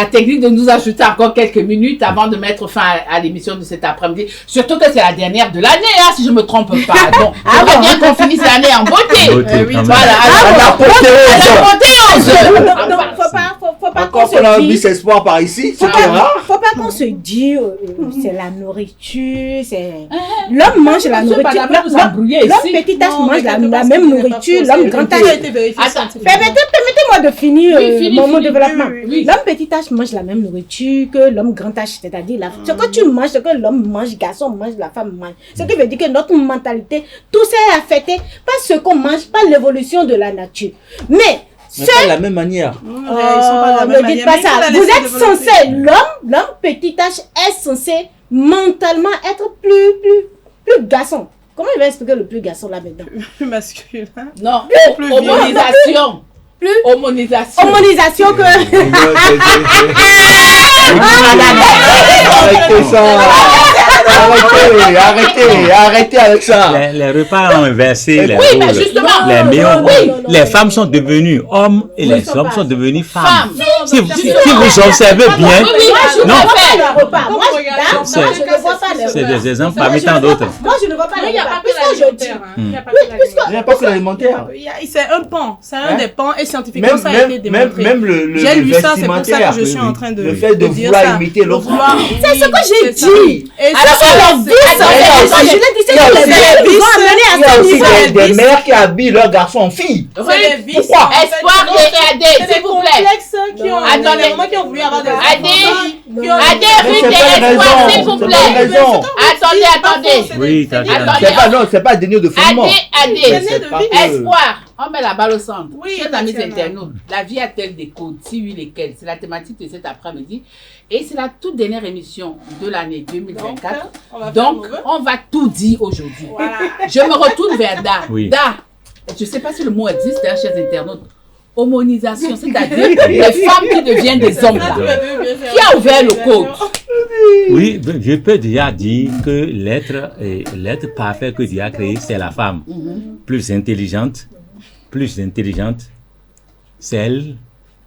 la technique de nous ajouter encore quelques minutes avant de mettre fin à l'émission de cet après-midi. Surtout que c'est la dernière de l'année, hein, si je ne me trompe pas. Donc, j'aimerais bien qu'on finisse l'année en beauté. Voilà, à la apothéose. Faut pas encore qu'on a un bis espoir par ici, c'est rare. Faut pas qu'on se dise c'est la nourriture, c'est l'homme mange la nourriture. L'homme petit tâche mange la même nourriture, l'homme grand tâche. Permettez-moi de finir mon développement. L'homme petit tâche mange la même nourriture que l'homme grand tâche, c'est-à-dire ce que tu manges, ce que l'homme mange, garçon mange, la femme mange. Ce qui veut dire que notre mentalité, tout ça est affecté par ce qu'on mange, par l'évolution de la nature. Mais pas de la même manière. Ne dites pas ça. Vous êtes censé, l'homme petit tâche est censé mentalement être plus garçon. Comment il va expliquer le plus garçon là-dedans? Plus masculin. Non, homonisation. Homonisation que... Arrêtez ça. Arrêtez avec ça. Les repas ont inversé les rôles. Mais justement, les femmes sont devenues hommes et les hommes sont devenus femmes. Si vous observez bien, c'est des exemples parmi tant d'autres. Moi, je ne vois pas il n'y a pas que l'alimentaire. C'est un pan, c'est un des pans et scientifiquement ça a été démontré. Même le j'ai lu ça, c'est pour ça que je suis en train de le fait de vouloir imiter l'autre. C'est ce que j'ai dit. Alors, c'est des mères qui habillent leurs garçons en filles. Pourquoi? Espoir et Adé, s'il vous plaît. Attendez, qui ont voulu avoir des Adé, Ruth et Espoir, s'il vous plaît. Attendez. Oui, c'est pas dénué de fondement. Adé, Espoir. On met la balle au centre. Chers amis internautes, la vie a-t-elle des codes? Si oui, lesquels? C'est la thématique de cet après-midi. Et c'est la toute dernière émission de l'année 2024. Donc, on va tout dire aujourd'hui. Voilà. Je me retourne vers Da. Oui. Da, je ne sais pas si le mot existe, hein, chers internautes. Homonisation, c'est-à-dire les femmes qui deviennent des hommes. Là. Qui a ouvert le code? Oui, je peux déjà dire que l'être parfait que Dieu a créé, c'est la femme. Plus intelligente, c'est elle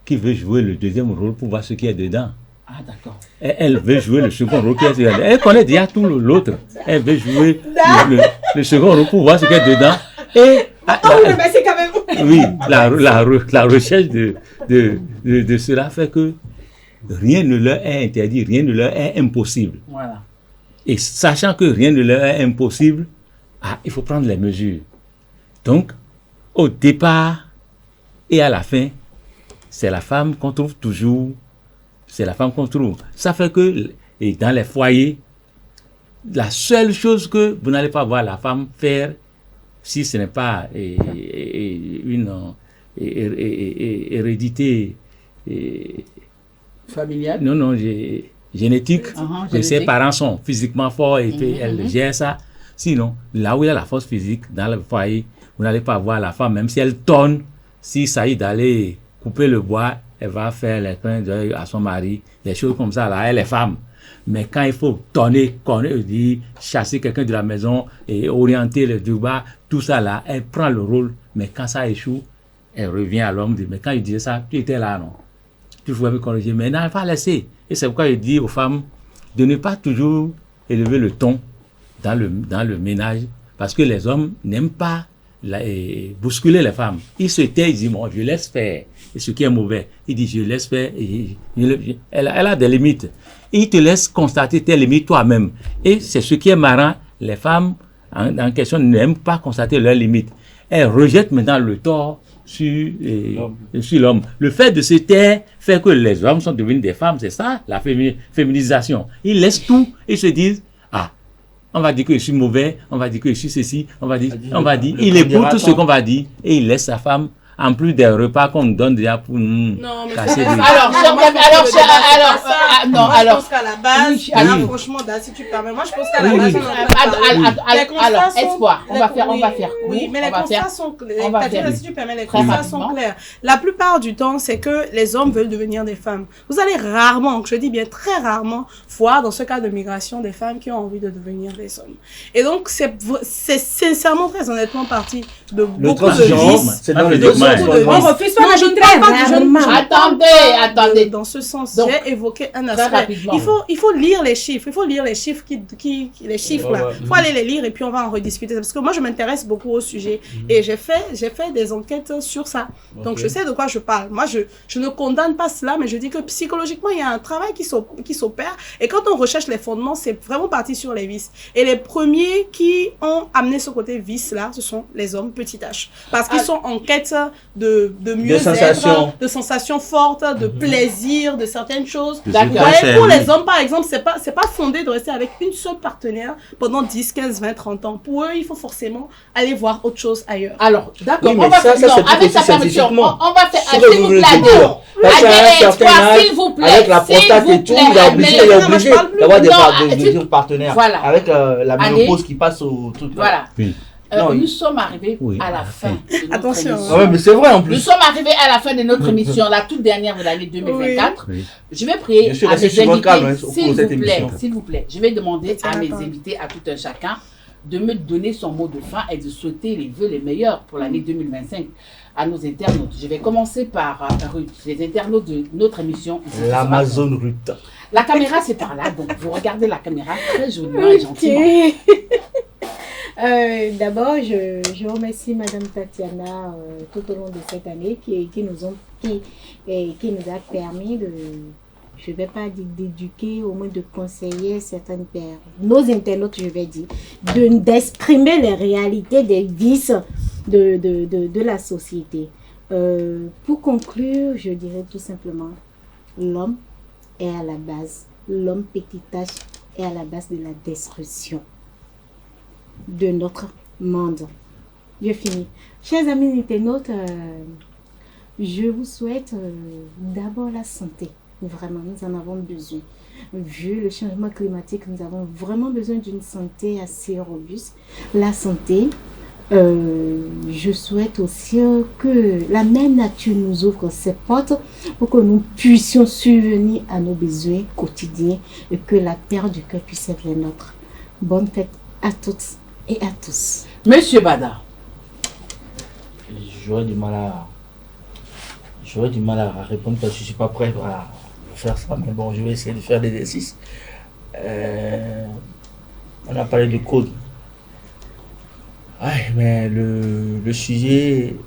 qui veut jouer le deuxième rôle pour voir ce qu'il y a dedans. Ah, d'accord. Elle veut jouer le second rôle qui est dedans. Elle connaît déjà tout l'autre. Elle veut jouer le second rôle pour voir ce qu'il y a dedans. Et oui, la recherche de cela fait que rien ne leur est interdit, rien ne leur est impossible. Voilà. Et sachant que rien ne leur est impossible, il faut prendre les mesures. Donc, au départ et à la fin, c'est la femme qu'on trouve toujours. C'est la femme qu'on trouve. Ça fait que dans les foyers, la seule chose que vous n'allez pas voir la femme faire, si ce n'est pas une hérédité familiale. Non, génétique. Ses parents sont physiquement forts et elle gère ça. Sinon, là où il y a la force physique, dans le foyer, vous n'allez pas voir la femme, même si elle tonne, s'il s'agit d'aller couper le bois, elle va faire les clins d'œil à son mari, des choses comme ça, là, elle est femme. Mais quand il faut tonner, chasser quelqu'un de la maison et orienter le débat, tout ça là, elle prend le rôle. Mais quand ça échoue, elle revient à l'homme. Mais quand il disait ça, tu étais là, non? Tu pouvais me corriger, mais non, pas laisser. Et c'est pourquoi il dit aux femmes de ne pas toujours élever le ton dans le ménage, parce que les hommes n'aiment pas bousculer les femmes. Il se tait, il dit, bon, je laisse faire. Et ce qui est mauvais, il dit, je laisse faire. Elle a des limites. Il te laisse constater tes limites toi-même. Et c'est ce qui est marrant. Les femmes en question n'aiment pas constater leurs limites. Elles rejettent maintenant le tort sur l'homme. Le fait de se taire fait que les hommes sont devenus des femmes. C'est ça, la féminisation. Ils laissent tout et se disent, on va dire que je suis mauvais, on va dire que je suis ceci, on va dire, il écoute tout ce qu'on va dire et il laisse sa femme, en plus des repas qu'on nous donne déjà pour nous casser les... Je pense qu'à la base, franchement, si tu permets, moi je pense qu'à la base, alors, espoir, on va faire. Oui, mais les constats sont clairs. Si tu permets, les constats sont clairs. La plupart du temps, c'est que les hommes veulent devenir des femmes. Vous allez rarement, je dis bien très rarement, voir dans ce cas de migration des femmes qui ont envie de devenir des hommes. Et donc, c'est sincèrement, très honnêtement parti de beaucoup de vices. C'est dans on refuse pas la rarement. Attendez. Dans ce sens, j'ai évoqué un aspect. Il faut lire les chiffres. Il faut lire les chiffres les chiffres là. Il faut aller les lire et puis on va en rediscuter. Parce que moi, je m'intéresse beaucoup au sujet et j'ai fait des enquêtes sur ça. Donc, je sais de quoi je parle. Moi, je ne condamne pas cela, mais je dis que psychologiquement, il y a un travail qui s'opère. Et quand on recherche les fondements, c'est vraiment parti sur les vices. Et les premiers qui ont amené ce côté vice là, ce sont les hommes petit h. Parce qu'ils sont en quête de mieux-être, de sensations fortes, de plaisir, de certaines choses. Pour les hommes, par exemple, c'est pas fondé de rester avec une seule partenaire pendant 10, 15, 20, 30 ans. Pour eux, il faut forcément aller voir autre chose ailleurs. Alors, d'accord, oui, on va faire, avec sa permission, on va faire, s'il vous plaît, s'il vous plaît, avec la prostate et tout, il est obligé d'avoir des partenaires. Voilà. Avec la ménopause qui passe au truc. Voilà. Nous sommes arrivés à la fin de notre émission. Ouais, mais c'est vrai en plus. Nous sommes arrivés à la fin de notre émission, la toute dernière de l'année 2024. Oui. Je vais prier à mes invités, s'il vous plaît. Je vais demander à mes invités, à tout un chacun, de me donner son mot de fin et de souhaiter les vœux les meilleurs pour l'année 2025 à nos internautes. Je vais commencer par Ruth, les internautes de notre émission. L'Amazon Ruth. La caméra, c'est par là, donc vous regardez la caméra très joliment et gentiment. D'abord, je remercie Madame Tatiana tout au long de cette année qui nous a permis de, je ne vais pas dire d'éduquer, au moins de conseiller certaines personnes, nos internautes, je vais dire, d'exprimer les réalités des vices de la société. Pour conclure, je dirais tout simplement, l'homme est à la base, l'homme petit h est à la base de la destruction de notre monde. Je finis. Chers amis internautes, je vous souhaite d'abord la santé. Vraiment, nous en avons besoin. Vu le changement climatique, nous avons vraiment besoin d'une santé assez robuste. La santé, je souhaite aussi que la même nature nous ouvre ses portes pour que nous puissions subvenir à nos besoins quotidiens et que la terre du cœur puisse être la nôtre. Bonne fête à toutes et à tous. Monsieur Bada. J'aurais du mal à répondre parce que je ne suis pas prêt à faire ça, mais bon, je vais essayer de faire l'exercice. On a parlé de code. Mais le sujet,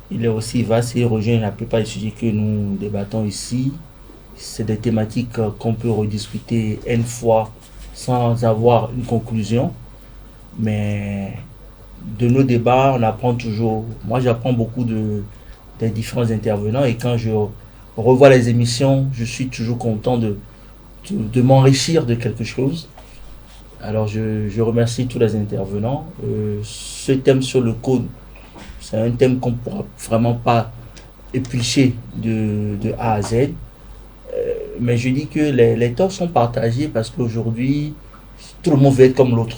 il est aussi vaste et rejoint la plupart des sujets que nous débattons ici. C'est des thématiques qu'on peut rediscuter une fois sans avoir une conclusion. Mais de nos débats, on apprend toujours. Moi, j'apprends beaucoup des différents intervenants et quand je revois les émissions, je suis toujours content de m'enrichir de quelque chose. Alors, je remercie tous les intervenants. Ce thème sur le code, c'est un thème qu'on ne pourra vraiment pas éplucher de A à Z. Mais je dis que les torts sont partagés parce qu'aujourd'hui, tout le monde veut être comme l'autre.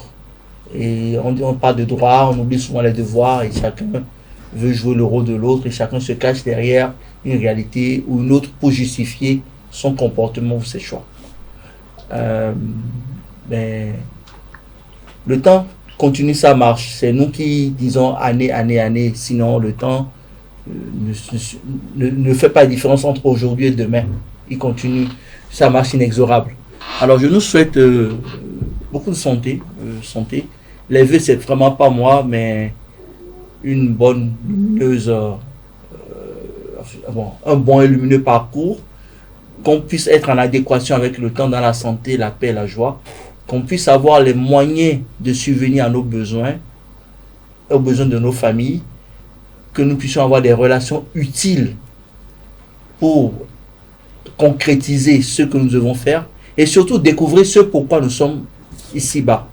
Et on parle de droit, on oublie souvent les devoirs et chacun veut jouer le rôle de l'autre et chacun se cache derrière une réalité ou une autre pour justifier son comportement ou ses choix. Mais le temps continue sa marche. C'est nous qui disons année, sinon le temps ne fait pas de différence entre aujourd'hui et demain. Il continue sa marche inexorable. Alors je nous souhaite beaucoup de santé. Les vœux, c'est vraiment pas moi, mais une bonne lumineuse, un bon et lumineux parcours, qu'on puisse être en adéquation avec le temps dans la santé, la paix et la joie, qu'on puisse avoir les moyens de subvenir à nos besoins, aux besoins de nos familles, que nous puissions avoir des relations utiles pour concrétiser ce que nous devons faire et surtout découvrir ce pourquoi nous sommes ici-bas.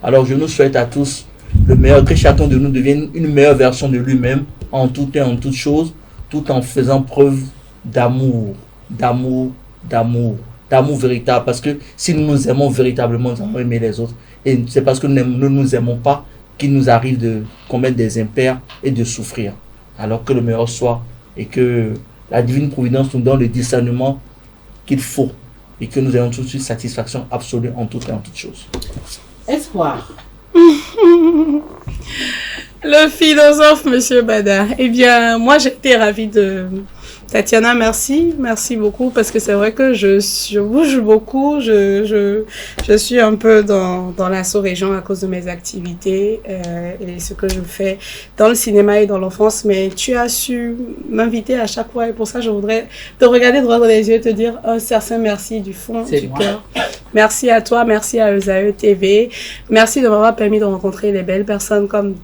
Alors je nous souhaite à tous le meilleur, que chacun de nous devienne une meilleure version de lui-même en tout et en toute chose, tout en faisant preuve d'amour véritable, parce que si nous nous aimons véritablement, nous allons aimer les autres, et c'est parce que nous ne nous aimons pas qu'il nous arrive de commettre des impairs et de souffrir. Alors que le meilleur soit, et que la divine providence nous donne le discernement qu'il faut, et que nous ayons tout de suite satisfaction absolue en tout et en toutes choses. Espoir. Le philosophe, Monsieur Bada. Eh bien, moi, j'étais ravie de... Tatiana, merci beaucoup, parce que c'est vrai que je bouge beaucoup, je suis un peu dans la sous-région à cause de mes activités et ce que je fais dans le cinéma et dans l'enfance, mais tu as su m'inviter à chaque fois et pour ça je voudrais te regarder droit dans les yeux et te dire un sincère merci du fond du cœur. Merci à toi, merci à ESAE TV, merci de m'avoir permis de rencontrer les belles personnes comme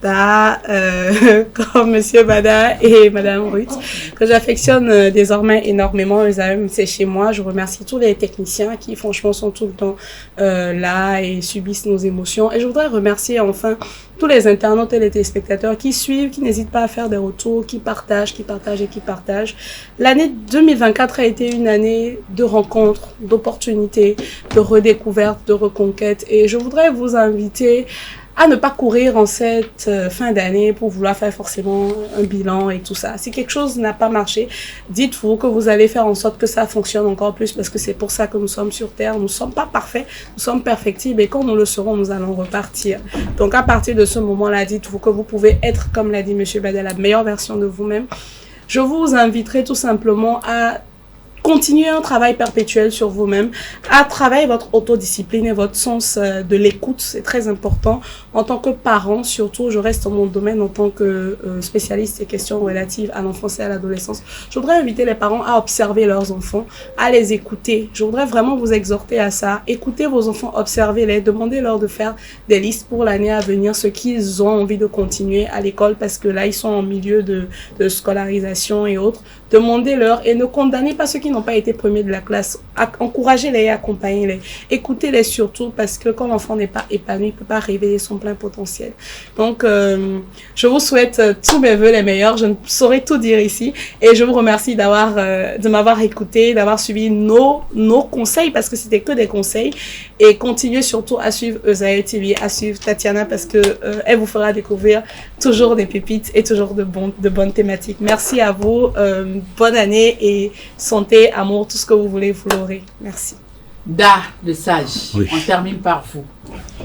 comme Monsieur Bada et Madame Ruth, que j'affectionne désormais énormément. ESAE, c'est chez moi. Je remercie tous les techniciens qui franchement sont tout le temps là et subissent nos émotions. Et je voudrais remercier enfin tous les internautes et les téléspectateurs qui suivent, qui n'hésitent pas à faire des retours, qui partagent. L'année 2024 a été une année de rencontres, d'opportunités, de redécouvertes, de reconquêtes. Et je voudrais vous inviter à ne pas courir en cette fin d'année pour vouloir faire forcément un bilan et tout ça. Si quelque chose n'a pas marché, dites-vous que vous allez faire en sorte que ça fonctionne encore plus, parce que c'est pour ça que nous sommes sur Terre. Nous ne sommes pas parfaits, nous sommes perfectibles, et quand nous le serons, nous allons repartir. Donc à partir de ce moment-là, dites-vous que vous pouvez être, comme l'a dit M. Bada, la meilleure version de vous-même. Je vous inviterai tout simplement à continuez un travail perpétuel sur vous-même, à travailler votre autodiscipline et votre sens de l'écoute, c'est très important. En tant que parent, surtout, je reste dans mon domaine en tant que spécialiste des questions relatives à l'enfance et à l'adolescence. Je voudrais inviter les parents à observer leurs enfants, à les écouter. Je voudrais vraiment vous exhorter à ça. Écoutez vos enfants, observez-les, demandez-leur de faire des listes pour l'année à venir, ce qu'ils ont envie de continuer à l'école, parce que là, ils sont en milieu de scolarisation et autres. Demandez-leur et ne condamnez pas ceux qui n'ont pas été premiers de la classe. Encouragez-les et accompagnez-les. Écoutez-les surtout, parce que quand l'enfant n'est pas épanoui, il ne peut pas révéler son plein potentiel. Donc, je vous souhaite tous mes vœux les meilleurs. Je ne saurais tout dire ici. Et je vous remercie de m'avoir écouté, d'avoir suivi nos conseils, parce que c'était que des conseils. Et continuez surtout à suivre ESAE TV, à suivre Tatiana, parce que elle vous fera découvrir toujours des pépites et toujours de bonnes thématiques. Merci à vous. Bonne année et santé, amour, tout ce que vous voulez, vous l'aurez. Merci. Le sage, oui. On termine par vous.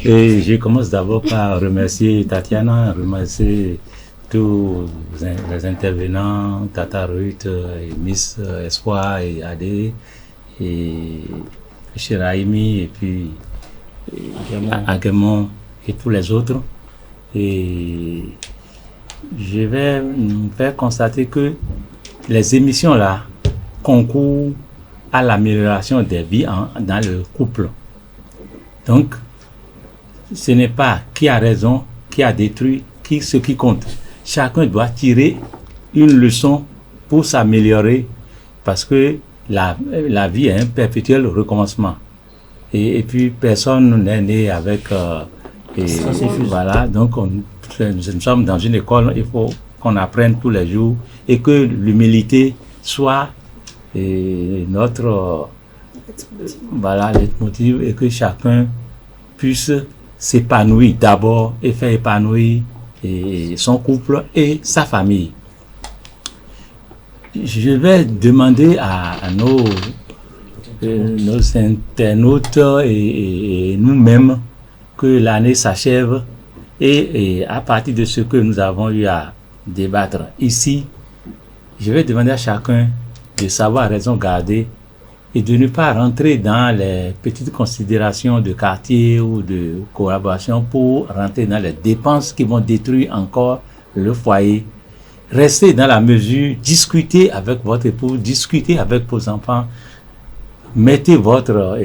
Et je commence d'abord par remercier Tatiana, remercier tous les intervenants, Tata Ruth, et Miss Espoir et Adé, et Chiraimi, et puis Aguemon et tous les autres. Et je vais nous faire constater que les émissions là concourent à l'amélioration des vies dans le couple. Donc, ce n'est pas qui a raison, qui a détruit, ce qui compte. Chacun doit tirer une leçon pour s'améliorer, parce que la vie est un perpétuel recommencement. Et puis, personne n'est né avec... voilà, donc nous sommes dans une école, il faut qu'on apprenne tous les jours et que l'humilité soit notre leitmotiv, et que chacun puisse s'épanouir d'abord et faire épanouir son couple et sa famille. Je vais demander à nos internautes et nous-mêmes que l'année s'achève et à partir de ce que nous avons eu à débattre ici, je vais demander à chacun de savoir raison garder et de ne pas rentrer dans les petites considérations de quartier ou de collaboration pour rentrer dans les dépenses qui vont détruire encore le foyer. Restez dans la mesure, discutez avec votre époux, discutez avec vos enfants. Mettez votre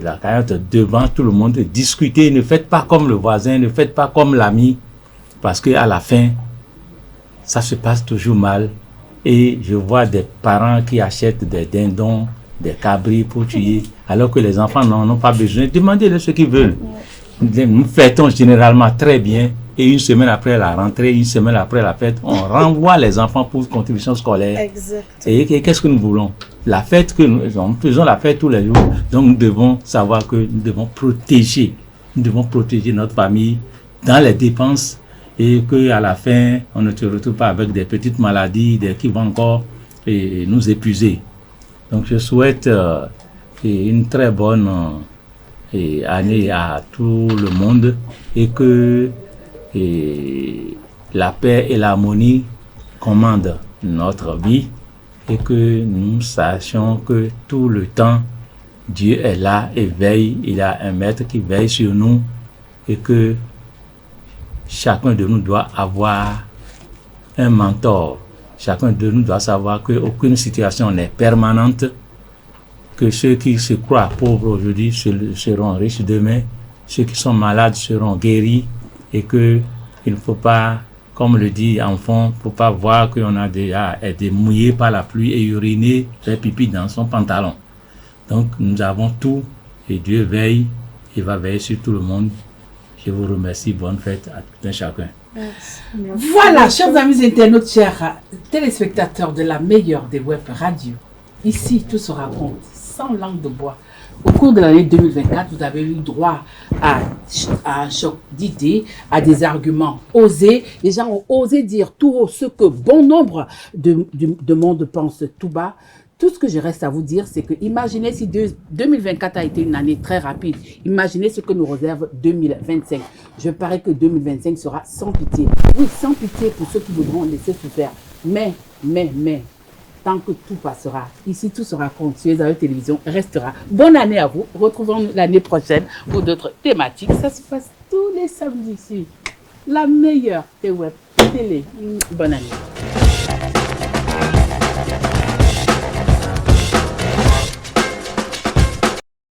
la cagnotte devant tout le monde, discutez, ne faites pas comme le voisin, ne faites pas comme l'ami, parce qu'à la fin, ça se passe toujours mal. Et je vois des parents qui achètent des dindons, des cabris pour tuer, alors que les enfants n'en ont pas besoin. Demandez-leur ce qu'ils veulent. Nous fêtons généralement très bien, et une semaine après la rentrée, une semaine après la fête, on renvoie les enfants pour contribution scolaire. Exact. Et qu'est-ce que nous voulons? La fête que nous faisons la fête tous les jours. Donc nous devons savoir que nous devons protéger notre famille dans les dépenses et qu'à la fin, on ne se retrouve pas avec des petites maladies qui vont encore nous épuiser. Donc je souhaite une très bonne année à tout le monde et que la paix et l'harmonie commandent notre vie et que nous sachions que tout le temps Dieu est là et veille, il y a un maître qui veille sur nous et que chacun de nous doit avoir un mentor. Chacun de nous doit savoir qu'aucune situation n'est permanente, que ceux qui se croient pauvres aujourd'hui seront riches demain, ceux qui sont malades seront guéris et qu'il ne faut pas, comme le dit enfant, il ne faut pas voir qu'on a été mouillé par la pluie et uriné, fait pipi dans son pantalon. Donc nous avons tout et Dieu veille, il va veiller sur tout le monde. Je vous remercie, bonne fête à tout un chacun. Merci. Voilà, chers amis internautes, chers téléspectateurs de la meilleure des web radios, ici tout se raconte, sans langue de bois. Au cours de l'année 2024, vous avez eu droit à un choc d'idées, à des arguments osés. Les gens ont osé dire tout haut ce que bon nombre de monde pense tout bas. Tout ce que je reste à vous dire, c'est que imaginez si 2024 a été une année très rapide. Imaginez ce que nous réserve 2025. Je parie que 2025 sera sans pitié. Oui, sans pitié pour ceux qui voudront laisser se faire. Mais, tant que tout passera, ici tout sera compte sur les télévision restera. Bonne année à vous. Retrouvons-nous l'année prochaine pour d'autres thématiques. Ça se passe tous les samedis ici. La meilleure des web télé. Bonne année.